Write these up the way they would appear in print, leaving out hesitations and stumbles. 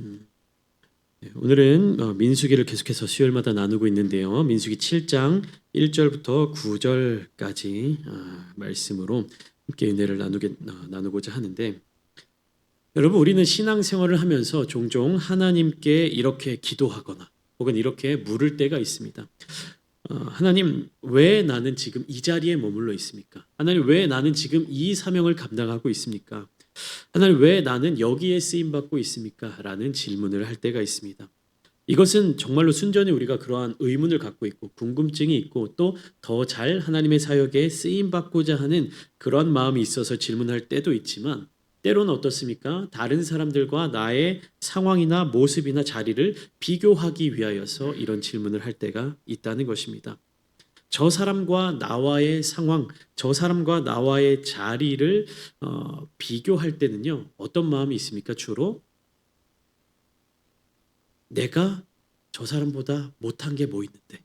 음, 네, 오늘은 민수기를 계속해서 수요일마다 나누고 있는데요. 민수기 7장 1절부터 9절까지 말씀으로 함께 은혜를 나누고자 하는데, 여러분, 우리는 신앙생활을 하면서 종종 하나님께 이렇게 기도하거나 혹은 이렇게 물을 때가 있습니다. 하나님, 왜 나는 지금 이 자리에 머물러 있습니까? 하나님, 왜 나는 지금 이 사명을 감당하고 있습니까? 하나님, 왜 나는 여기에 쓰임 받고 있습니까? 라는 질문을 할 때가 있습니다. 이것은 정말로 순전히 우리가 그러한 의문을 갖고 있고 궁금증이 있고 또 더 잘 하나님의 사역에 쓰임 받고자 하는 그런 마음이 있어서 질문할 때도 있지만, 때로는 어떻습니까? 다른 사람들과 나의 상황이나 모습이나 자리를 비교하기 위하여서 이런 질문을 할 때가 있다는 것입니다. 저 사람과 나와의 상황, 저 사람과 나와의 자리를 비교할 때는요, 어떤 마음이 있습니까? 주로 내가 저 사람보다 못한 게 뭐 있는데,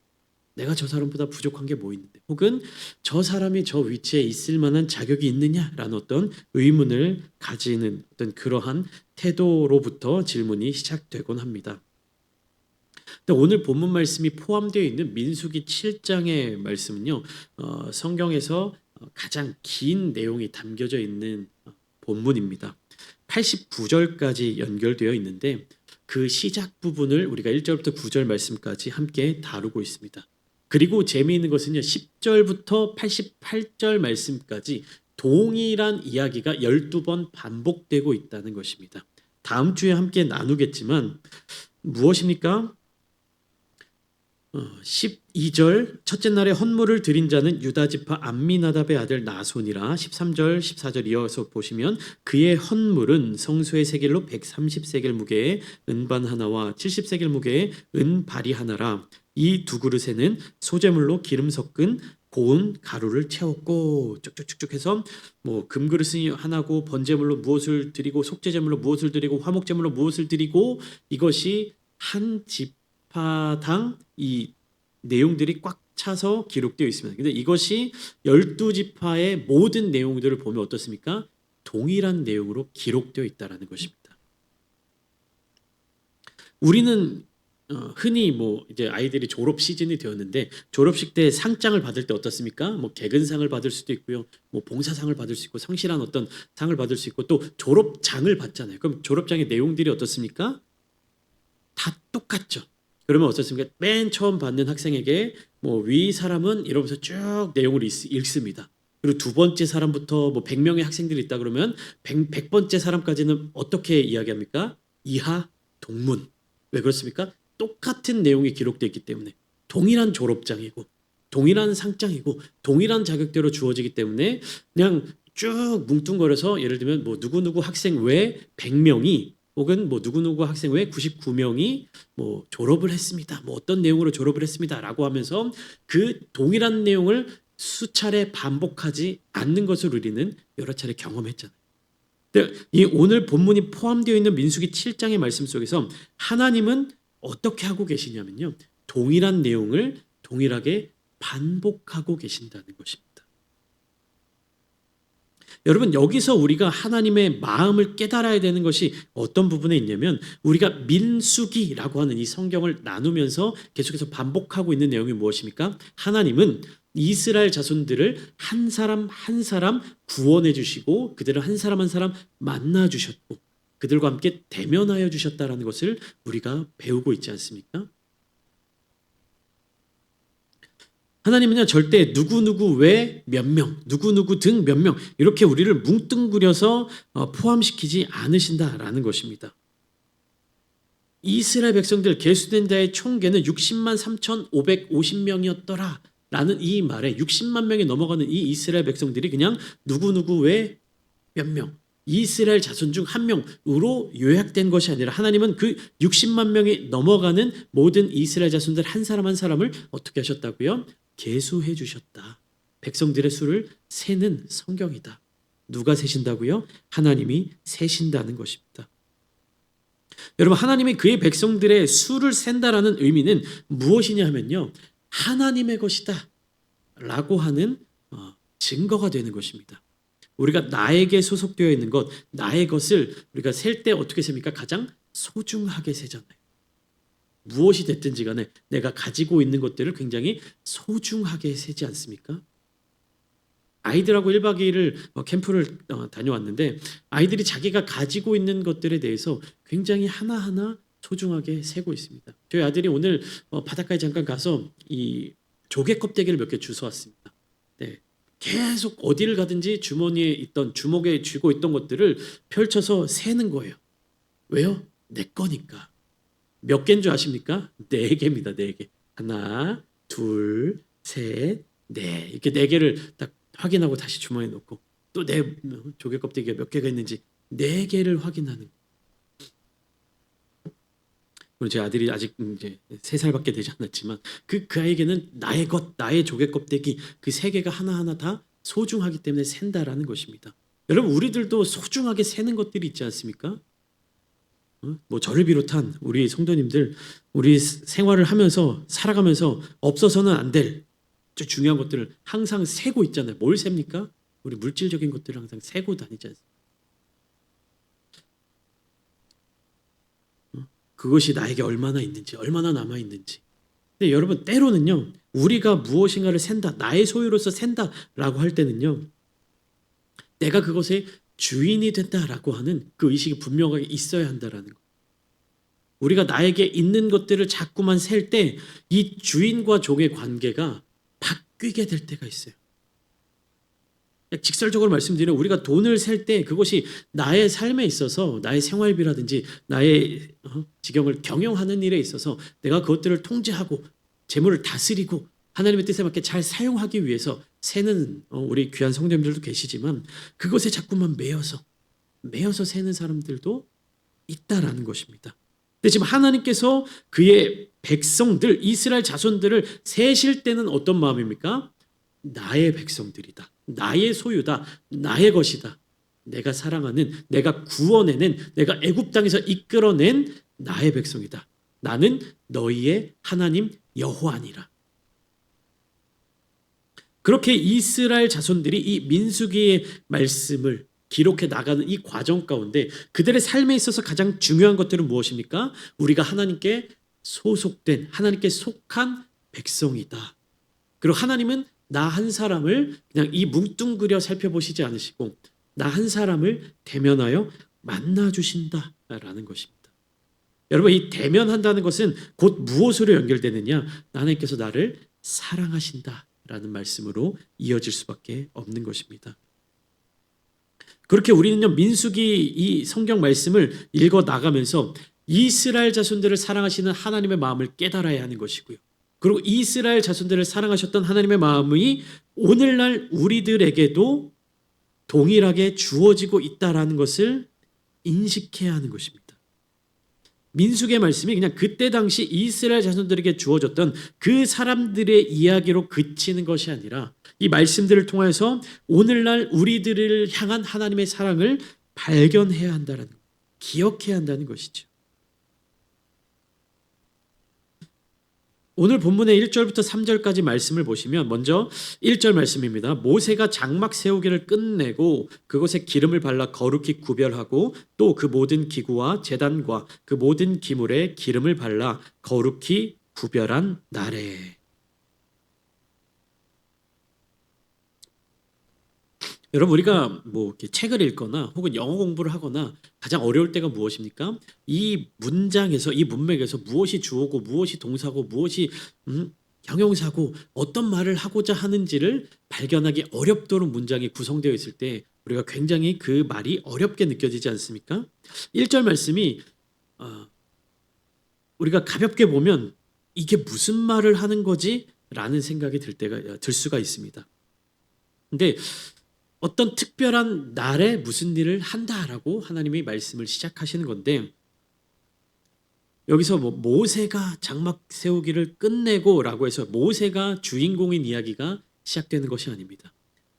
내가 저 사람보다 부족한 게 뭐 있는데, 혹은 저 사람이 저 위치에 있을 만한 자격이 있느냐라는 어떤 의문을 가지는 어떤 그러한 태도로부터 질문이 시작되곤 합니다. 근데 오늘 본문 말씀이 포함되어 있는 민수기 7장의 말씀은요, 성경에서 가장 긴 내용이 담겨져 있는 본문입니다. 89절까지 연결되어 있는데 그 시작 부분을 우리가 1절부터 9절 말씀까지 함께 다루고 있습니다. 그리고 재미있는 것은요, 10절부터 88절 말씀까지 동일한 이야기가 12번 반복되고 있다는 것입니다. 다음 주에 함께 나누겠지만 무엇입니까? 12절 첫째 날에 헌물을 드린 자는 유다 지파 암미나답의 아들 나손이라. 13절 14절 이어서 보시면 그의 헌물은 성소의 세겔로 130세겔 무게의 은반 하나와 70세겔 무게의 은발이 하나라. 이 두 그릇에는 소재물로 기름 섞은 고운 가루를 채웠고, 쭉쭉쭉쭉 해서 뭐 금그릇이 하나고 번제물로 무엇을 드리고 속죄제물로 무엇을 드리고 화목제물로 무엇을 드리고, 이것이 한 지파당 이 내용들이 꽉 차서 기록되어 있습니다. 근데 이것이 12지파의 모든 내용들을 보면 어떻습니까? 동일한 내용으로 기록되어 있다라는 것입니다. 우리는 흔히 뭐 이제 아이들이 졸업 시즌이 되었는데 졸업식 때 상장을 받을 때 어떻습니까? 뭐 개근상을 받을 수도 있고요, 뭐 봉사상을 받을 수 있고 성실한 어떤 상을 받을 수 있고 또 졸업장을 받잖아요. 그럼 졸업장의 내용들이 어떻습니까? 다 똑같죠. 그러면 어떻습니까? 맨 처음 받는 학생에게 뭐 위 사람은 이러면서 쭉 내용을 읽습니다. 그리고 두 번째 사람부터 뭐 100명의 학생들이 있다 그러면 100번째 사람까지는 어떻게 이야기합니까? 이하 동문. 왜 그렇습니까? 똑같은 내용이 기록되어 있기 때문에, 동일한 졸업장이고 동일한 상장이고 동일한 자격대로 주어지기 때문에 그냥 쭉 뭉뚱거려서, 예를 들면 뭐 누구누구 학생 외 100명이 혹은 뭐 누구누구 학생 외 99명이 뭐 졸업을 했습니다, 뭐 어떤 내용으로 졸업을 했습니다라고 하면서 그 동일한 내용을 수차례 반복하지 않는 것을 우리는 여러 차례 경험했잖아요. 근데 이 오늘 본문이 포함되어 있는 민수기 7장의 말씀 속에서 하나님은 어떻게 하고 계시냐면요, 동일한 내용을 동일하게 반복하고 계신다는 것입니다. 여러분, 여기서 우리가 하나님의 마음을 깨달아야 되는 것이 어떤 부분에 있냐면, 우리가 민수기라고 하는 이 성경을 나누면서 계속해서 반복하고 있는 내용이 무엇입니까? 하나님은 이스라엘 자손들을 한 사람 한 사람 구원해 주시고 그들을 한 사람 한 사람 만나 주셨고 그들과 함께 대면하여 주셨다라는 것을 우리가 배우고 있지 않습니까? 하나님은요, 절대 누구누구 외 몇 명, 누구누구 등 몇 명, 이렇게 우리를 뭉뚱그려서 포함시키지 않으신다라는 것입니다. 이스라엘 백성들 계수된 자의 총계는 60만 3,550명이었더라 라는 이 말에 60만 명이 넘어가는 이 이스라엘 백성들이 그냥 누구누구 외 몇 명, 이스라엘 자손 중 한 명으로 요약된 것이 아니라, 하나님은 그 60만 명이 넘어가는 모든 이스라엘 자손들 한 사람 한 사람을 어떻게 하셨다고요? 계수해 주셨다. 백성들의 수를 세는 성경이다. 누가 세신다고요? 하나님이 세신다는 것입니다. 여러분, 하나님이 그의 백성들의 수를 센다라는 의미는 무엇이냐 하면요, 하나님의 것이다 라고 하는 증거가 되는 것입니다. 우리가 나에게 소속되어 있는 것, 나의 것을 우리가 셀 때 어떻게 셉니까? 가장 소중하게 세잖아요. 무엇이 됐든지 간에 내가 가지고 있는 것들을 굉장히 소중하게 세지 않습니까? 아이들하고 1박 2일을 캠프를 다녀왔는데 아이들이 자기가 가지고 있는 것들에 대해서 굉장히 하나하나 소중하게 세고 있습니다. 저희 아들이 오늘 바닷가에 잠깐 가서 이 조개 껍데기를 몇 개 주워왔습니다. 네. 계속 어디를 가든지 주머니에 있던 주먹에 쥐고 있던 것들을 펼쳐서 세는 거예요. 왜요? 내 거니까. 몇 개인 줄 아십니까? 4개입니다. 4개. 하나, 둘, 셋, 네. 이렇게 4개를 딱 확인하고 다시 주머니에 넣고 또 내 조개 껍데기가 몇 개가 있는지 4개를 확인하는 거예요. 그리고 제 아들이 아직 이제 3살밖에 되지 않았지만 그 아이에게는 나의 것, 나의 조개 껍데기 그 3개가 하나하나 다 소중하기 때문에 센다라는 것입니다. 여러분 우리들도 소중하게 세는 것들이 있지 않습니까? 뭐 저를 비롯한 우리 성도님들 우리 생활을 하면서 살아가면서 없어서는 안 될 중요한 것들을 항상 세고 있잖아요. 뭘 셉니까? 우리 물질적인 것들을 항상 세고 다니지 않습니까? 그것이 나에게 얼마나 있는지, 얼마나 남아 있는지. 근데 여러분 때로는요, 우리가 무엇인가를 센다, 나의 소유로서 센다라고 할 때는요, 내가 그것의 주인이 된다라고 하는 그 의식이 분명하게 있어야 한다라는 거. 우리가 나에게 있는 것들을 자꾸만 셀 때 이 주인과 종의 관계가 바뀌게 될 때가 있어요. 직설적으로 말씀드리면 우리가 돈을 셀 때 그것이 나의 삶에 있어서 나의 생활비라든지 나의 지경을 경영하는 일에 있어서 내가 그것들을 통제하고 재물을 다스리고 하나님의 뜻에 맞게 잘 사용하기 위해서 세는 우리 귀한 성도님들도 계시지만 그것에 자꾸만 매여서 세는 사람들도 있다라는 것입니다. 근데 지금 하나님께서 그의 백성들 이스라엘 자손들을 세실 때는 어떤 마음입니까? 나의 백성들이다. 나의 소유다. 나의 것이다. 내가 사랑하는, 내가 구원해낸, 내가 애굽 땅에서 이끌어낸 나의 백성이다. 나는 너희의 하나님 여호와니라. 그렇게 이스라엘 자손들이 이 민수기의 말씀을 기록해 나가는 이 과정 가운데 그들의 삶에 있어서 가장 중요한 것들은 무엇입니까? 우리가 하나님께 소속된, 하나님께 속한 백성이다. 그리고 하나님은 나 한 사람을 그냥 이 뭉뚱그려 살펴보시지 않으시고 나 한 사람을 대면하여 만나주신다라는 것입니다. 여러분 이 대면한다는 것은 곧 무엇으로 연결되느냐? 하나님께서 나를 사랑하신다라는 말씀으로 이어질 수밖에 없는 것입니다. 그렇게 우리는요 민수기 이 성경 말씀을 읽어 나가면서 이스라엘 자손들을 사랑하시는 하나님의 마음을 깨달아야 하는 것이고요. 그리고 이스라엘 자손들을 사랑하셨던 하나님의 마음이 오늘날 우리들에게도 동일하게 주어지고 있다라는 것을 인식해야 하는 것입니다. 민수기의 말씀이 그냥 그때 당시 이스라엘 자손들에게 주어졌던 그 사람들의 이야기로 그치는 것이 아니라 이 말씀들을 통해서 오늘날 우리들을 향한 하나님의 사랑을 발견해야 한다는 것, 기억해야 한다는 것이죠. 오늘 본문의 1절부터 3절까지 말씀을 보시면 먼저 1절 말씀입니다. 모세가 장막 세우기를 끝내고 그곳에 기름을 발라 거룩히 구별하고 또 그 모든 기구와 제단과 그 모든 기물에 기름을 발라 거룩히 구별한 날에. 여러분 우리가 뭐 이렇게 책을 읽거나 혹은 영어 공부를 하거나 가장 어려울 때가 무엇입니까? 이 문장에서 이 문맥에서 무엇이 주어고 무엇이 동사고 무엇이 형용사고 어떤 말을 하고자 하는지를 발견하기 어렵도록 문장이 구성되어 있을 때 우리가 굉장히 그 말이 어렵게 느껴지지 않습니까? 1절 말씀이 우리가 가볍게 보면 이게 무슨 말을 하는 거지? 라는 생각이 들 수가 있습니다. 근데 어떤 특별한 날에 무슨 일을 한다라고 하나님이 말씀을 시작하시는 건데 여기서 뭐 모세가 장막 세우기를 끝내고라고 해서 모세가 주인공인 이야기가 시작되는 것이 아닙니다.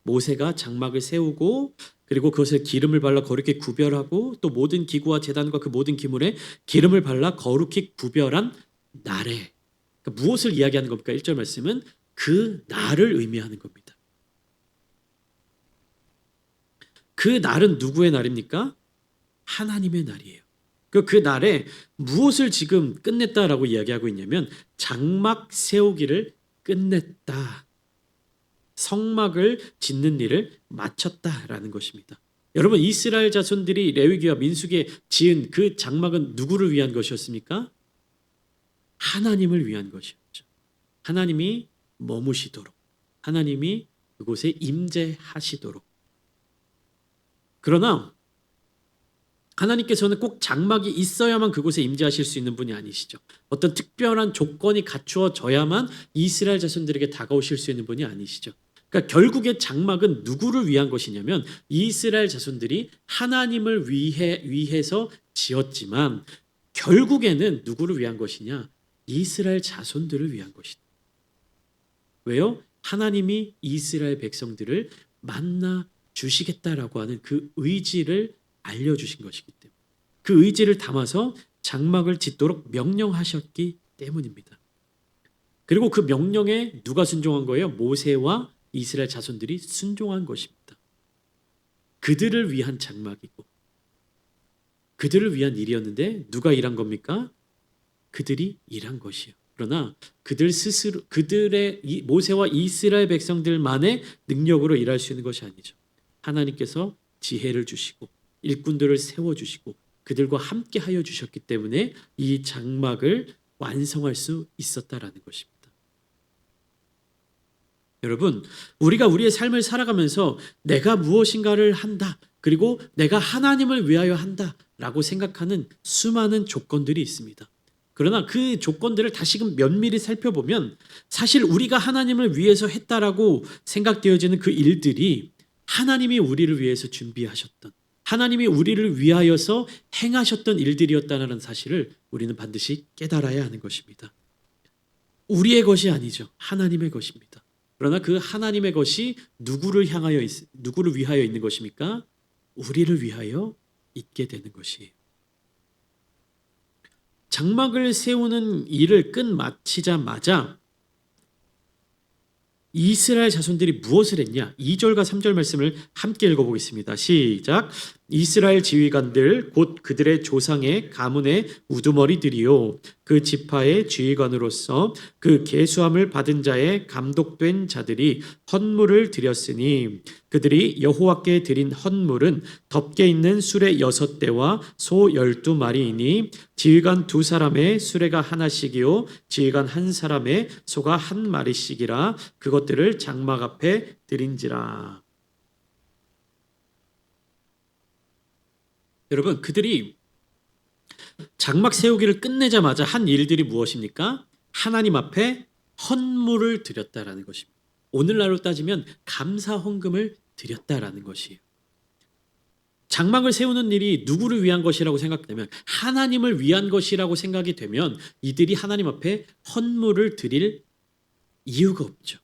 모세가 장막을 세우고 그리고 그것에 기름을 발라 거룩히 구별하고 또 모든 기구와 제단과 그 모든 기물에 기름을 발라 거룩히 구별한 날에 그러니까 무엇을 이야기하는 겁니까? 1절 말씀은 그 날을 의미하는 겁니다. 그 날은 누구의 날입니까? 하나님의 날이에요. 그 날에 무엇을 지금 끝냈다라고 이야기하고 있냐면 장막 세우기를 끝냈다. 성막을 짓는 일을 마쳤다라는 것입니다. 여러분, 이스라엘 자손들이 레위기와 민수기에 지은 그 장막은 누구를 위한 것이었습니까? 하나님을 위한 것이었죠. 하나님이 머무시도록, 하나님이 그곳에 임재하시도록. 그러나 하나님께서는 꼭 장막이 있어야만 그곳에 임재하실 수 있는 분이 아니시죠. 어떤 특별한 조건이 갖추어져야만 이스라엘 자손들에게 다가오실 수 있는 분이 아니시죠. 그러니까 결국에 장막은 누구를 위한 것이냐면 이스라엘 자손들이 하나님을 위해서 지었지만 결국에는 누구를 위한 것이냐? 이스라엘 자손들을 위한 것이다. 왜요? 하나님이 이스라엘 백성들을 만나 주시겠다라고 하는 그 의지를 알려주신 것이기 때문에 그 의지를 담아서 장막을 짓도록 명령하셨기 때문입니다. 그리고 그 명령에 누가 순종한 거예요? 모세와 이스라엘 자손들이 순종한 것입니다. 그들을 위한 장막이고 그들을 위한 일이었는데 누가 일한 겁니까? 그들이 일한 것이에요. 그러나 그들 스스로 그들의 모세와 이스라엘 백성들만의 능력으로 일할 수 있는 것이 아니죠. 하나님께서 지혜를 주시고 일꾼들을 세워주시고 그들과 함께 하여 주셨기 때문에 이 장막을 완성할 수 있었다라는 것입니다. 여러분, 우리가 우리의 삶을 살아가면서 내가 무엇인가를 한다, 그리고 내가 하나님을 위하여 한다라고 생각하는 수많은 조건들이 있습니다. 그러나 그 조건들을 다시금 면밀히 살펴보면 사실 우리가 하나님을 위해서 했다라고 생각되어지는 그 일들이 하나님이 우리를 위해서 준비하셨던, 하나님이 우리를 위하여서 행하셨던 일들이었다는 사실을 우리는 반드시 깨달아야 하는 것입니다. 우리의 것이 아니죠. 하나님의 것입니다. 그러나 그 하나님의 것이 누구를 위하여 있는 것입니까? 우리를 위하여 있게 되는 것이에요. 장막을 세우는 일을 끝마치자마자 이스라엘 자손들이 무엇을 했냐? 2절과 3절 말씀을 함께 읽어보겠습니다. 시작. 이스라엘 지휘관들 곧 그들의 조상의 가문의 우두머리들이요 그 지파의 지휘관으로서 그 계수함을 받은 자의 감독된 자들이 헌물을 드렸으니 그들이 여호와께 드린 헌물은 덮개 있는 수레 6대와 소 12마리이니 지휘관 2사람의 수레가 하나씩이요 지휘관 1사람의 소가 1마리씩이라 그것들을 장막 앞에 드린지라. 여러분, 그들이 장막 세우기를 끝내자마자 한 일들이 무엇입니까? 하나님 앞에 헌물을 드렸다라는 것입니다. 오늘날로 따지면 감사 헌금을 드렸다라는 것이에요. 장막을 세우는 일이 누구를 위한 것이라고 생각되면 하나님을 위한 것이라고 생각이 되면 이들이 하나님 앞에 헌물을 드릴 이유가 없죠.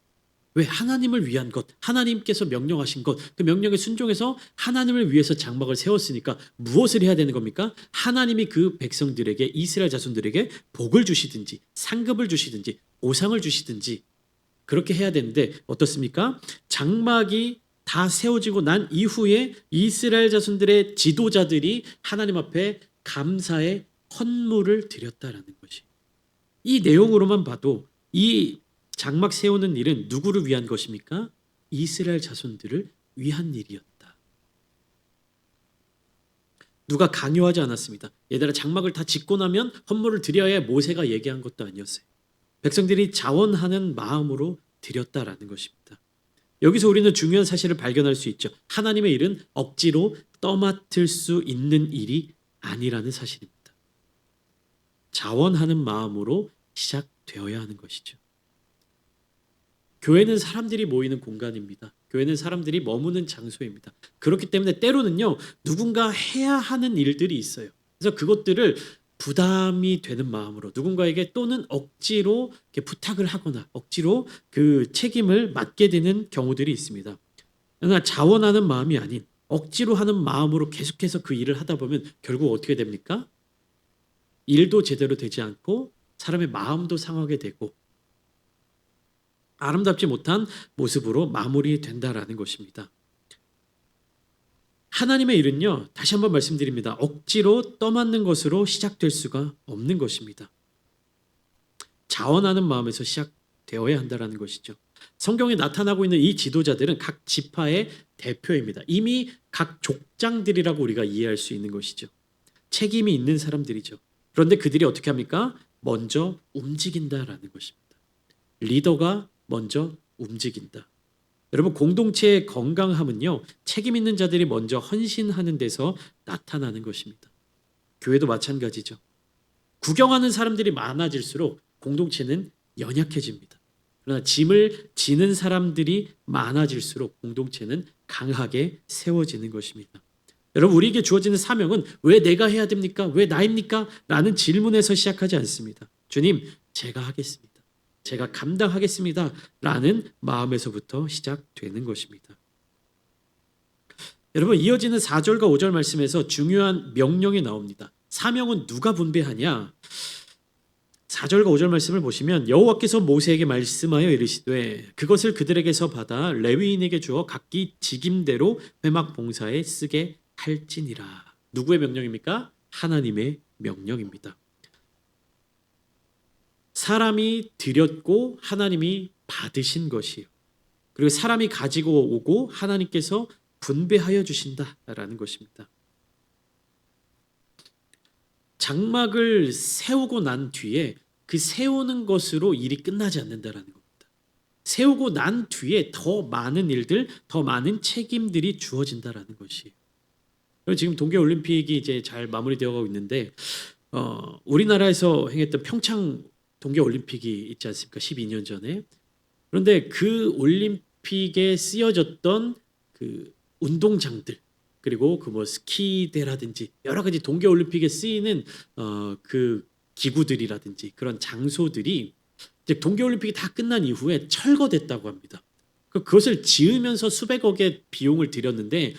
왜? 하나님을 위한 것, 하나님께서 명령하신 것, 그 명령에 순종해서 하나님을 위해서 장막을 세웠으니까 무엇을 해야 되는 겁니까? 하나님이 그 백성들에게, 이스라엘 자손들에게 복을 주시든지 상급을 주시든지 보상을 주시든지 그렇게 해야 되는데 어떻습니까? 장막이 다 세워지고 난 이후에 이스라엘 자손들의 지도자들이 하나님 앞에 감사의 헌물을 드렸다라는 것이, 이 내용으로만 봐도 이 장막 세우는 일은 누구를 위한 것입니까? 이스라엘 자손들을 위한 일이었다. 누가 강요하지 않았습니다. 얘들아, 장막을 다 짓고 나면 헌물을 드려야 모세가 얘기한 것도 아니었어요. 백성들이 자원하는 마음으로 드렸다라는 것입니다. 여기서 우리는 중요한 사실을 발견할 수 있죠. 하나님의 일은 억지로 떠맡을 수 있는 일이 아니라는 사실입니다. 자원하는 마음으로 시작되어야 하는 것이죠. 교회는 사람들이 모이는 공간입니다. 교회는 사람들이 머무는 장소입니다. 그렇기 때문에 때로는요, 누군가 해야 하는 일들이 있어요. 그래서 그것들을 부담이 되는 마음으로 누군가에게 또는 억지로 이렇게 부탁을 하거나 억지로 그 책임을 맡게 되는 경우들이 있습니다. 그러나 자원하는 마음이 아닌 억지로 하는 마음으로 계속해서 그 일을 하다 보면 결국 어떻게 됩니까? 일도 제대로 되지 않고 사람의 마음도 상하게 되고 아름답지 못한 모습으로 마무리된다라는 것입니다. 하나님의 일은요, 다시 한번 말씀드립니다. 억지로 떠맡는 것으로 시작될 수가 없는 것입니다. 자원하는 마음에서 시작되어야 한다는 것이죠. 성경에 나타나고 있는 이 지도자들은 각 지파의 대표입니다. 이미 각 족장들이라고 우리가 이해할 수 있는 것이죠. 책임이 있는 사람들이죠. 그런데 그들이 어떻게 합니까? 먼저 움직인다라는 것입니다. 리더가 먼저 움직인다. 여러분, 공동체의 건강함은요, 책임 있는 자들이 먼저 헌신하는 데서 나타나는 것입니다. 교회도 마찬가지죠. 구경하는 사람들이 많아질수록 공동체는 연약해집니다. 그러나 짐을 지는 사람들이 많아질수록 공동체는 강하게 세워지는 것입니다. 여러분, 우리에게 주어지는 사명은 왜 내가 해야 됩니까? 왜 나입니까? 라는 질문에서 시작하지 않습니다. 주님, 제가 하겠습니다. 제가 감당하겠습니다. 라는 마음에서부터 시작되는 것입니다. 여러분, 이어지는 4절과 5절 말씀에서 중요한 명령이 나옵니다. 사명은 누가 분배하냐? 4절과 5절 말씀을 보시면 여호와께서 모세에게 말씀하여 이르시되 그것을 그들에게서 받아 레위인에게 주어 각기 직임대로 회막 봉사에 쓰게 할지니라. 누구의 명령입니까? 하나님의 명령입니다. 사람이 드렸고 하나님이 받으신 것이에요. 그리고 사람이 가지고 오고 하나님께서 분배하여 주신다라는 것입니다. 장막을 세우고 난 뒤에 그 세우는 것으로 일이 끝나지 않는다라는 겁니다. 세우고 난 뒤에 더 많은 일들, 더 많은 책임들이 주어진다라는 것이에요. 지금 동계올림픽이 이제 잘 마무리되어 가고 있는데 우리나라에서 행했던 평창 동계올림픽이 있지 않습니까? 12년 전에. 그런데 그 올림픽에 쓰여졌던 그 운동장들, 그리고 그 뭐 스키대라든지 여러 가지 동계올림픽에 쓰이는 그 기구들이라든지 그런 장소들이 이제 동계올림픽이 다 끝난 이후에 철거됐다고 합니다. 그것을 지으면서 수백억의 비용을 들였는데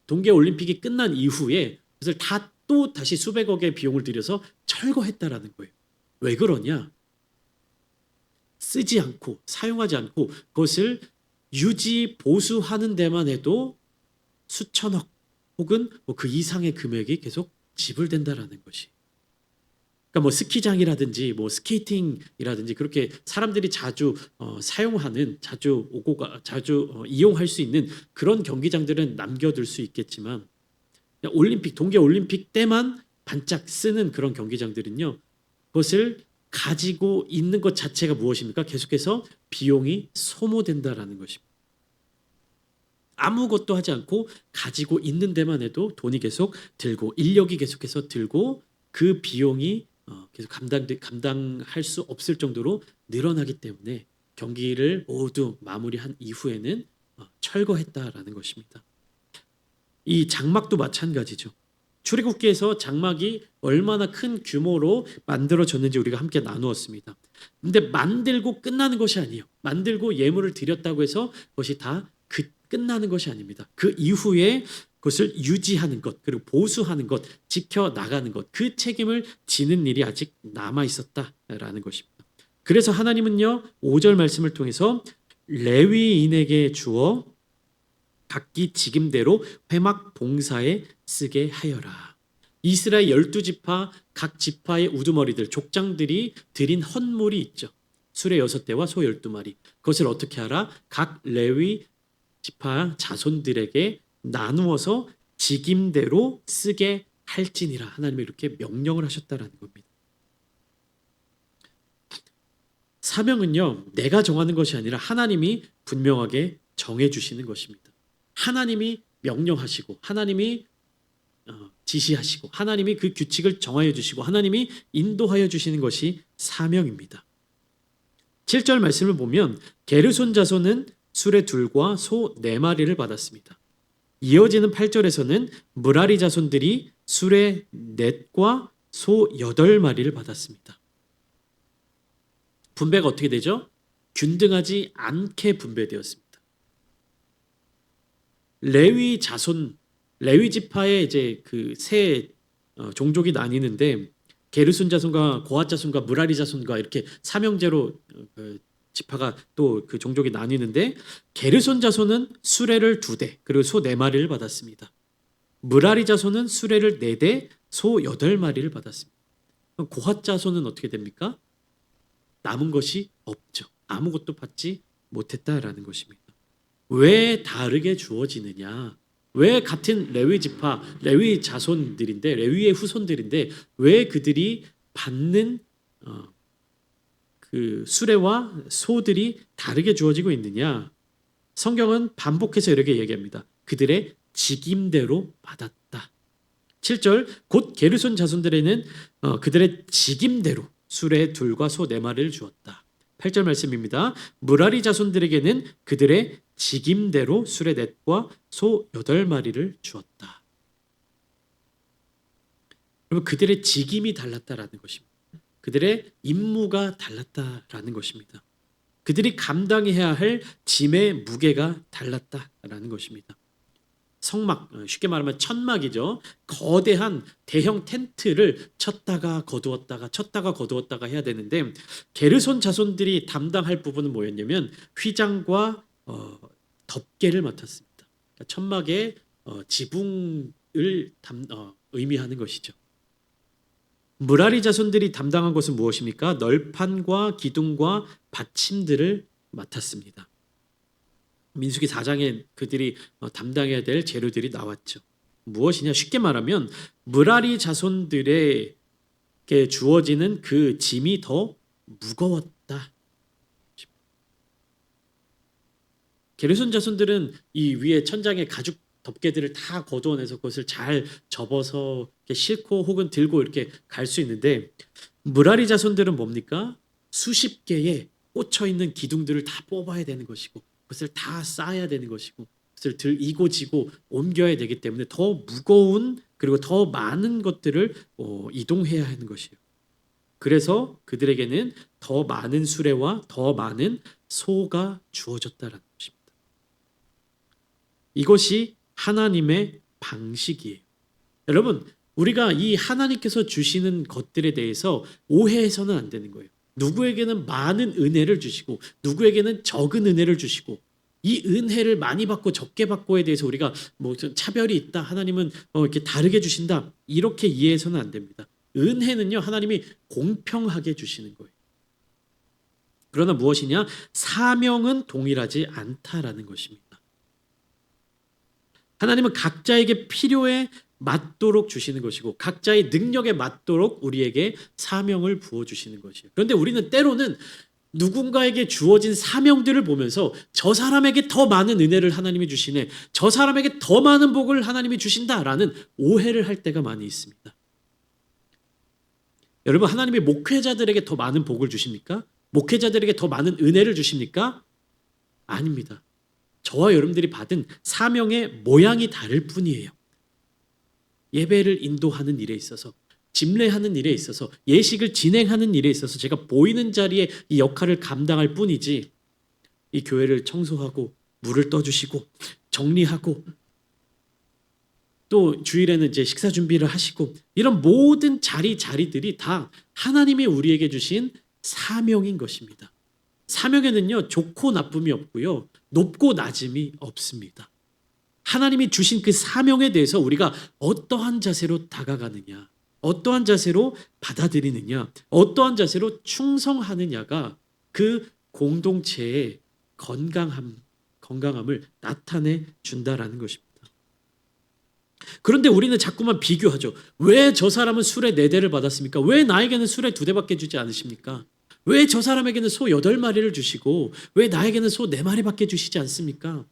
동계올림픽이 끝난 이후에 그것을 다 또 다시 수백억의 비용을 들여서 철거했다라는 거예요. 왜 그러냐? 쓰지 않고 사용하지 않고 그것을 유지 보수하는 데만 해도 수천억 혹은 그 이상의 금액이 계속 지불된다라는 것이. 그러니까 뭐 스키장이라든지 뭐 스케이팅이라든지 그렇게 사람들이 자주 사용하는, 자주 이용할 수 있는 그런 경기장들은 남겨둘 수 있겠지만 올림픽, 동계올림픽 때만 반짝 쓰는 그런 경기장들은요, 그것을 가지고 있는 것 자체가 무엇입니까? 계속해서 비용이 소모된다라는 것입니다. 아무것도 하지 않고 가지고 있는 데만 해도 돈이 계속 들고 인력이 계속해서 들고 그 비용이 계속 감당할 수 없을 정도로 늘어나기 때문에 경기를 모두 마무리한 이후에는 철거했다라는 것입니다. 이 장막도 마찬가지죠. 출애굽기에서 장막이 얼마나 큰 규모로 만들어졌는지 우리가 함께 나누었습니다. 근데 만들고 끝나는 것이 아니에요. 만들고 예물을 드렸다고 해서 그것이 다 끝나는 것이 아닙니다. 그 이후에 그것을 유지하는 것, 그리고 보수하는 것, 지켜나가는 것, 그 책임을 지는 일이 아직 남아 있었다라는 것입니다. 그래서 하나님은요, 5절 말씀을 통해서 레위인에게 주어 각기 직임대로 회막 봉사에 쓰게 하여라. 이스라엘 12지파 각 지파의 우두머리들, 족장들이 드린 헌물이 있죠. 수레 6대와 소 12마리. 그것을 어떻게 하라? 각 레위 지파 자손들에게 나누어서 직임대로 쓰게 할지니라. 하나님이 이렇게 명령을 하셨다라는 겁니다. 사명은요, 내가 정하는 것이 아니라 하나님이 분명하게 정해주시는 것입니다. 하나님이 명령하시고 하나님이 지시하시고 하나님이 그 규칙을 정하여 주시고 하나님이 인도하여 주시는 것이 사명입니다. 7절 말씀을 보면 게르손 자손은 수레 2과 소 4마리를 받았습니다. 이어지는 8절에서는 므라리 자손들이 수레 4과 소 8마리를 받았습니다. 분배가 어떻게 되죠? 균등하지 않게 분배되었습니다. 레위 자손, 레위 지파의 이제 그 세 종족이 나뉘는데 게르손 자손과 고핫 자손과 므라리 자손과 이렇게 삼형제로 지파가 또 그 종족이 나뉘는데 게르손 자손은 수레를 2대 그리고 소 4마리를 받았습니다. 므라리 자손은 수레를 4대 소 8마리를 받았습니다. 그럼 고핫 자손은 어떻게 됩니까? 남은 것이 없죠. 아무것도 받지 못했다라는 것입니다. 왜 다르게 주어지느냐? 왜 같은 레위 지파, 레위 자손들인데 레위의 후손들인데 왜 그들이 받는 그 수레와 소들이 다르게 주어지고 있느냐? 성경은 반복해서 이렇게 얘기합니다. 그들의 직임대로 받았다. 7절 곧 게르손 자손들에는 그들의 직임대로 수레 2과 소 4마리를 주었다. 8절 말씀입니다. 므라리 자손들에게는 그들의 직임대로 수레 4과 소 8마리를 주었다. 그러면 그들의 직임이 달랐다라는 것입니다. 그들의 임무가 달랐다라는 것입니다. 그들이 감당해야 할 짐의 무게가 달랐다라는 것입니다. 성막, 쉽게 말하면 천막이죠. 거대한 대형 텐트를 쳤다가 거두었다가 해야 되는데 게르손 자손들이 담당할 부분은 뭐였냐면 휘장과 덮개를 맡았습니다. 그러니까 천막의 지붕을 의미하는 것이죠. 므라리 자손들이 담당한 것은 무엇입니까? 널판과 기둥과 받침들을 맡았습니다. 민수기 4장에 그들이 담당해야 될 재료들이 나왔죠. 무엇이냐? 쉽게 말하면 므라리 자손들에게 주어지는 그 짐이 더 무거웠다. 게르손 자손들은 이 위에 천장에 가죽 덮개들을 다 거두어내서 그것을 잘 접어서 싣고 혹은 들고 이렇게 갈 수 있는데 므라리 자손들은 뭡니까? 수십 개의 꽂혀 있는 기둥들을 다 뽑아야 되는 것이고 그것을 다 쌓아야 되는 것이고 그것을 이고 지고 옮겨야 되기 때문에 더 무거운 그리고 더 많은 것들을 이동해야 하는 것이에요. 그래서 그들에게는 더 많은 수레와 더 많은 소가 주어졌다라는 것입니다. 이것이 하나님의 방식이에요. 여러분, 우리가 이 하나님께서 주시는 것들에 대해서 오해해서는 안 되는 거예요. 누구에게는 많은 은혜를 주시고 누구에게는 적은 은혜를 주시고 이 은혜를 많이 받고 적게 받고에 대해서 우리가 뭐 차별이 있다. 하나님은 이렇게 다르게 주신다. 이렇게 이해해서는 안 됩니다. 은혜는요. 하나님이 공평하게 주시는 거예요. 그러나 무엇이냐? 사명은 동일하지 않다라는 것입니다. 하나님은 각자에게 필요에 맞도록 주시는 것이고 각자의 능력에 맞도록 우리에게 사명을 부어주시는 것이에요. 그런데 우리는 때로는 누군가에게 주어진 사명들을 보면서 저 사람에게 더 많은 은혜를 하나님이 주시네, 저 사람에게 더 많은 복을 하나님이 주신다라는 오해를 할 때가 많이 있습니다. 여러분, 하나님이 목회자들에게 더 많은 복을 주십니까? 목회자들에게 더 많은 은혜를 주십니까? 아닙니다. 저와 여러분들이 받은 사명의 모양이 다를 뿐이에요. 예배를 인도하는 일에 있어서, 집례하는 일에 있어서, 예식을 진행하는 일에 있어서 제가 보이는 자리에 이 역할을 감당할 뿐이지 이 교회를 청소하고 물을 떠주시고 정리하고 또 주일에는 이제 식사 준비를 하시고 이런 모든 자리들이 다 하나님이 우리에게 주신 사명인 것입니다. 사명에는요, 좋고 나쁨이 없고요, 높고 낮음이 없습니다. 하나님이 주신 그 사명에 대해서 우리가 어떠한 자세로 다가가느냐, 어떠한 자세로 받아들이느냐, 어떠한 자세로 충성하느냐가 그 공동체의 건강함을 나타내 준다라는 것입니다. 그런데 우리는 자꾸만 비교하죠. 왜 저 사람은 수레 4대를 받았습니까? 왜 나에게는 수레 2대밖에 주지 않으십니까? 왜 저 사람에게는 소 8마리를 주시고 왜 나에게는 소 4마리밖에 주시지 않습니까?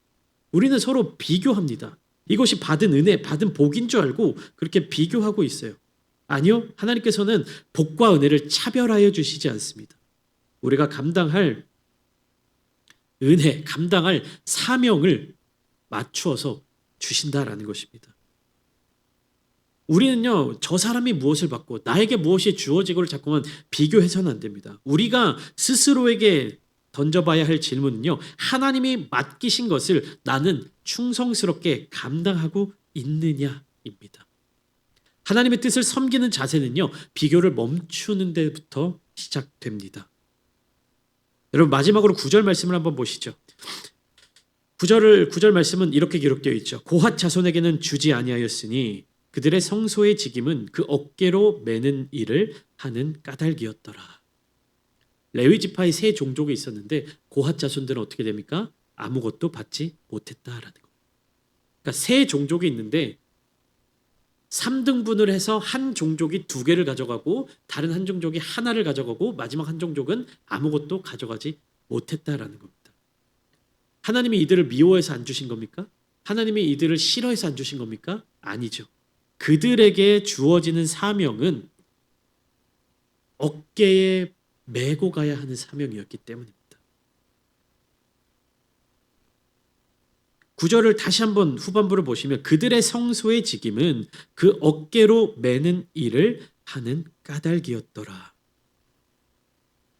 우리는 서로 비교합니다. 이것이 받은 은혜, 받은 복인 줄 알고 그렇게 비교하고 있어요. 아니요, 하나님께서는 복과 은혜를 차별하여 주시지 않습니다. 우리가 감당할 은혜, 감당할 사명을 맞추어서 주신다라는 것입니다. 우리는요, 저 사람이 무엇을 받고 나에게 무엇이 주어지고를 자꾸만 비교해서는 안 됩니다. 우리가 스스로에게 던져봐야 할 질문은요, 하나님이 맡기신 것을 나는 충성스럽게 감당하고 있느냐입니다. 하나님의 뜻을 섬기는 자세는요, 비교를 멈추는 데부터 시작됩니다. 여러분 마지막으로 9절 말씀을 한번 보시죠. 9절 말씀은 이렇게 기록되어 있죠. 고핫 자손에게는 주지 아니하였으니 그들의 성소의 직임은 그 어깨로 매는 일을 하는 까닭이었더라. 레위 지파의 세 종족이 있었는데 고핫 자손들은 어떻게 됩니까? 아무것도 받지 못했다라는 거. 그러니까 세 종족이 있는데 3등분을 해서 한 종족이 2개를 가져가고 다른 한 종족이 하나를 가져가고 마지막 한 종족은 아무것도 가져가지 못했다라는 겁니다. 하나님이 이들을 미워해서 안 주신 겁니까? 하나님이 이들을 싫어해서 안 주신 겁니까? 아니죠. 그들에게 주어지는 사명은 어깨에 메고 가야 하는 사명이었기 때문입니다. 9절을 다시 한번 후반부를 보시면 그들의 성소의 직임은 그 어깨로 매는 일을 하는 까닭이었더라.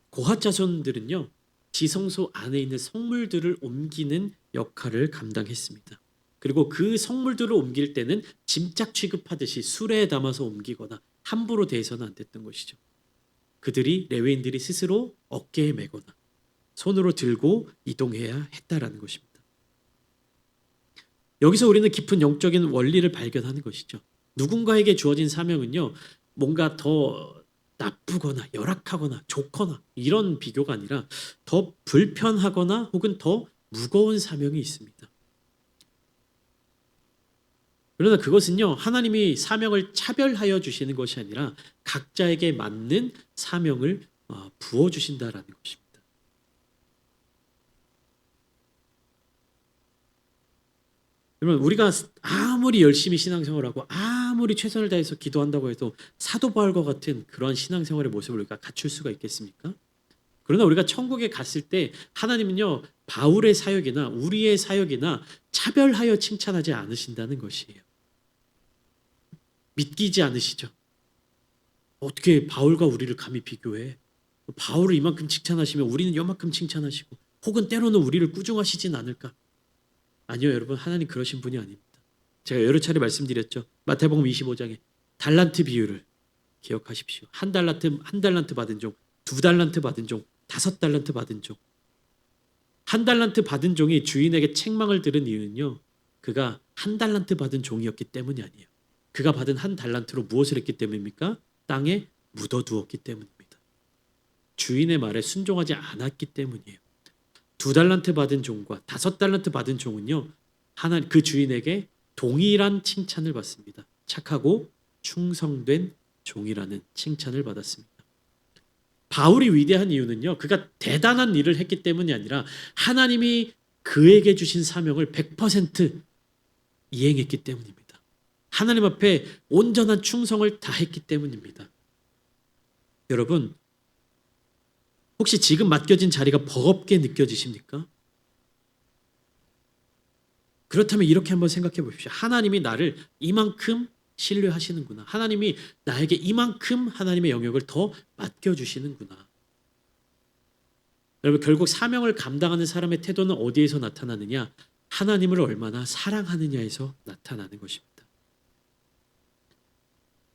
고핫 자손들은요, 지성소 안에 있는 성물들을 옮기는 역할을 감당했습니다. 그리고 그 성물들을 옮길 때는 짐짝 취급하듯이 수레에 담아서 옮기거나 함부로 대해서는 안 됐던 것이죠. 그들이 레위인들이 스스로 어깨에 메거나 손으로 들고 이동해야 했다라는 것입니다. 여기서 우리는 깊은 영적인 원리를 발견하는 것이죠. 누군가에게 주어진 사명은요, 뭔가 더 나쁘거나 열악하거나 좋거나 이런 비교가 아니라 더 불편하거나 혹은 더 무거운 사명이 있습니다. 그러나 그것은요, 하나님이 사명을 차별하여 주시는 것이 아니라 각자에게 맞는 사명을 부어주신다라는 것입니다. 여러분, 우리가 아무리 열심히 신앙생활하고 아무리 최선을 다해서 기도한다고 해도 사도 바울과 같은 그런 신앙생활의 모습을 우리가 갖출 수가 있겠습니까? 그러나 우리가 천국에 갔을 때 하나님은요, 바울의 사역이나 우리의 사역이나 차별하여 칭찬하지 않으신다는 것이에요. 믿기지 않으시죠? 어떻게 바울과 우리를 감히 비교해? 바울을 이만큼 칭찬하시면 우리는 요만큼 칭찬하시고 혹은 때로는 우리를 꾸중하시진 않을까? 아니요, 여러분, 하나님 그러신 분이 아닙니다. 제가 여러 차례 말씀드렸죠. 마태복음 25장에 달란트 비유를 기억하십시오. 한 달란트 받은 종, 2달란트 받은 종, 5달란트 받은 종. 한 달란트 받은 종이 주인에게 책망을 들은 이유는요, 그가 한 달란트 받은 종이었기 때문이 아니에요. 그가 받은 한 달란트로 무엇을 했기 때문입니까? 땅에 묻어두었기 때문입니다. 주인의 말에 순종하지 않았기 때문이에요. 2달란트 받은 종과 5달란트 받은 종은요, 그 주인에게 동일한 칭찬을 받습니다. 착하고 충성된 종이라는 칭찬을 받았습니다. 바울이 위대한 이유는요, 그가 대단한 일을 했기 때문이 아니라 하나님이 그에게 주신 사명을 100% 이행했기 때문입니다. 하나님 앞에 온전한 충성을 다했기 때문입니다. 여러분, 혹시 지금 맡겨진 자리가 버겁게 느껴지십니까? 그렇다면 이렇게 한번 생각해 보십시오. 하나님이 나를 이만큼 신뢰하시는구나. 하나님이 나에게 이만큼 하나님의 영역을 더 맡겨주시는구나. 여러분, 결국 사명을 감당하는 사람의 태도는 어디에서 나타나느냐? 하나님을 얼마나 사랑하느냐에서 나타나는 것입니다.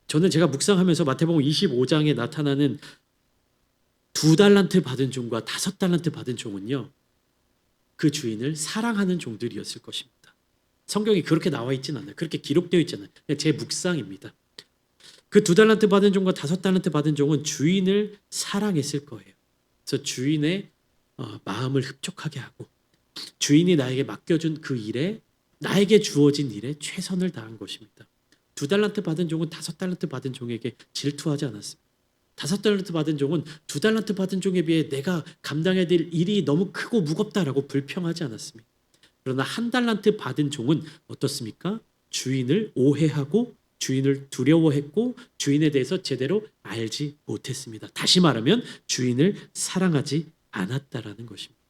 저는 제가 묵상하면서 마태복음 25장에 나타나는 2달란트 받은 종과 5달란트 받은 종은요, 그 주인을 사랑하는 종들이었을 것입니다. 성경이 그렇게 나와 있진 않아요. 그렇게 기록되어 있잖아요. 그냥 제 묵상입니다. 그 2달란트 받은 종과 5달란트 받은 종은 주인을 사랑했을 거예요. 그래서 주인의 마음을 흡족하게 하고 주인이 나에게 맡겨준 그 일에, 나에게 주어진 일에 최선을 다한 것입니다. 2달란트 받은 종은 5달란트 받은 종에게 질투하지 않았습니다. 5달란트 받은 종은 2달란트 받은 종에 비해 내가 감당해야 될 일이 너무 크고 무겁다라고 불평하지 않았습니다. 그러나 1달란트 받은 종은 어떻습니까? 주인을 오해하고 주인을 두려워했고 주인에 대해서 제대로 알지 못했습니다. 다시 말하면 주인을 사랑하지 않았다라는 것입니다.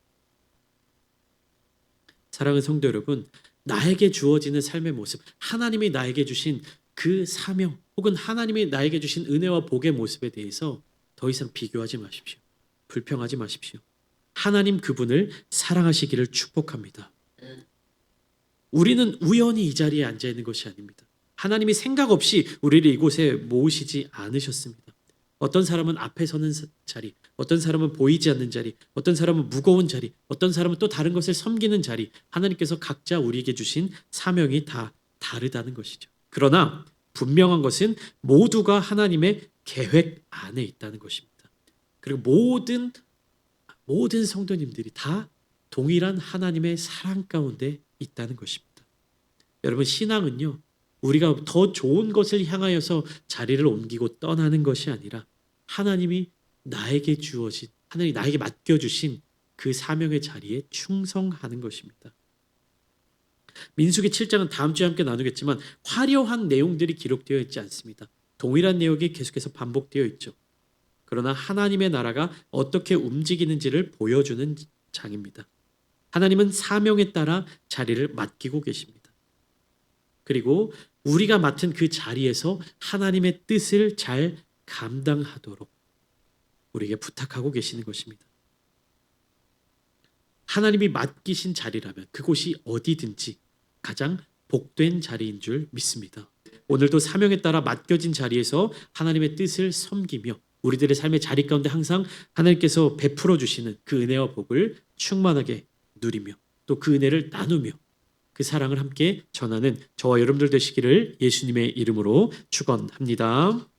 사랑하는 성도 여러분, 나에게 주어지는 삶의 모습, 하나님이 나에게 주신 그 사명 혹은 하나님이 나에게 주신 은혜와 복의 모습에 대해서 더 이상 비교하지 마십시오. 불평하지 마십시오. 하나님 그분을 사랑하시기를 축복합니다. 우리는 우연히 이 자리에 앉아 있는 것이 아닙니다. 하나님이 생각 없이 우리를 이곳에 모으시지 않으셨습니다. 어떤 사람은 앞에 서는 자리, 어떤 사람은 보이지 않는 자리, 어떤 사람은 무거운 자리, 어떤 사람은 또 다른 것을 섬기는 자리. 하나님께서 각자 우리에게 주신 사명이 다 다르다는 것이죠. 그러나 분명한 것은 모두가 하나님의 계획 안에 있다는 것입니다. 그리고 모든 성도님들이 다 동일한 하나님의 사랑 가운데 있다는 것입니다. 여러분, 신앙은요, 우리가 더 좋은 것을 향하여서 자리를 옮기고 떠나는 것이 아니라 하나님이 하나님이 나에게 맡겨주신 그 사명의 자리에 충성하는 것입니다. 민수기 7장은 다음 주에 함께 나누겠지만 화려한 내용들이 기록되어 있지 않습니다. 동일한 내용이 계속해서 반복되어 있죠. 그러나 하나님의 나라가 어떻게 움직이는지를 보여주는 장입니다. 하나님은 사명에 따라 자리를 맡기고 계십니다. 그리고 우리가 맡은 그 자리에서 하나님의 뜻을 잘 감당하도록 우리에게 부탁하고 계시는 것입니다. 하나님이 맡기신 자리라면 그곳이 어디든지 가장 복된 자리인 줄 믿습니다. 오늘도 사명에 따라 맡겨진 자리에서 하나님의 뜻을 섬기며 우리들의 삶의 자리 가운데 항상 하나님께서 베풀어 주시는 그 은혜와 복을 충만하게 누리며 또 그 은혜를 나누며 그 사랑을 함께 전하는 저와 여러분들 되시기를 예수님의 이름으로 축원합니다.